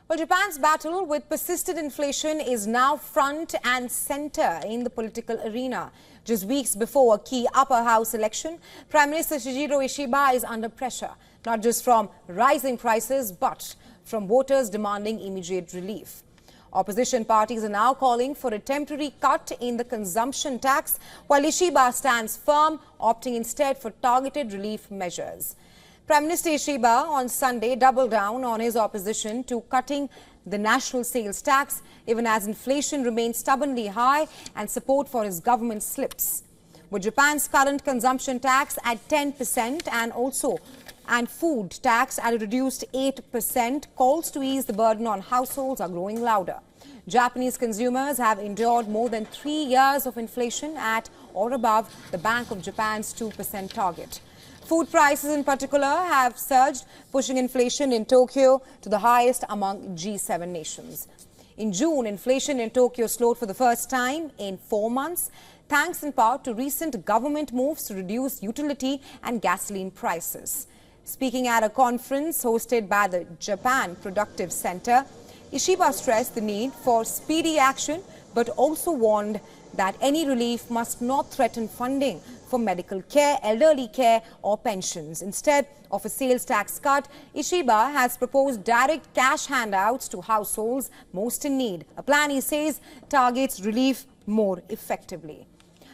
Well, Japan's battle with persistent inflation is now front and center in the political arena. Just weeks before a key upper house election, Prime Minister Ishiba is under pressure, not just from rising prices, but from voters demanding immediate relief. Opposition parties are now calling for a temporary cut in the consumption tax, while Ishiba stands firm, opting instead for targeted relief measures. Prime Minister Ishiba on Sunday doubled down on his opposition to cutting the national sales tax, even as inflation remains stubbornly high and support for his government slips. With Japan's current consumption tax at 10% and food tax at a reduced 8%, calls to ease the burden on households are growing louder. Japanese consumers have endured more than 3 years of inflation at or above the Bank of Japan's 2% target. Food prices in particular have surged, pushing inflation in Tokyo to the highest among G7 nations. In June, inflation in Tokyo slowed for the first time in 4 months, thanks in part to recent government moves to reduce utility and gasoline prices. Speaking at a conference hosted by the Japan Productive Center, Ishiba stressed the need for speedy action, but also warned that any relief must not threaten funding for medical care, elderly care or pensions. Instead of a sales tax cut, Ishiba has proposed direct cash handouts to households most in need. A plan, he says, targets relief more effectively.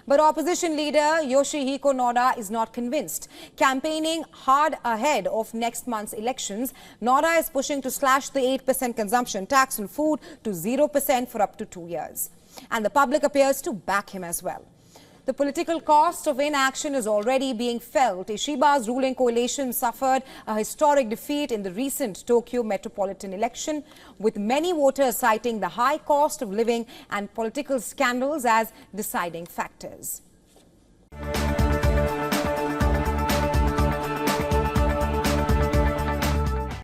But opposition leader Yoshihiko Noda is not convinced. Campaigning hard ahead of next month's elections, Noda is pushing to slash the 8% consumption tax on food to 0% for up to 2 years. And the public appears to back him as well. The political cost of inaction is already being felt. Ishiba's ruling coalition suffered a historic defeat in the recent Tokyo metropolitan election, with many voters citing the high cost of living and political scandals as deciding factors.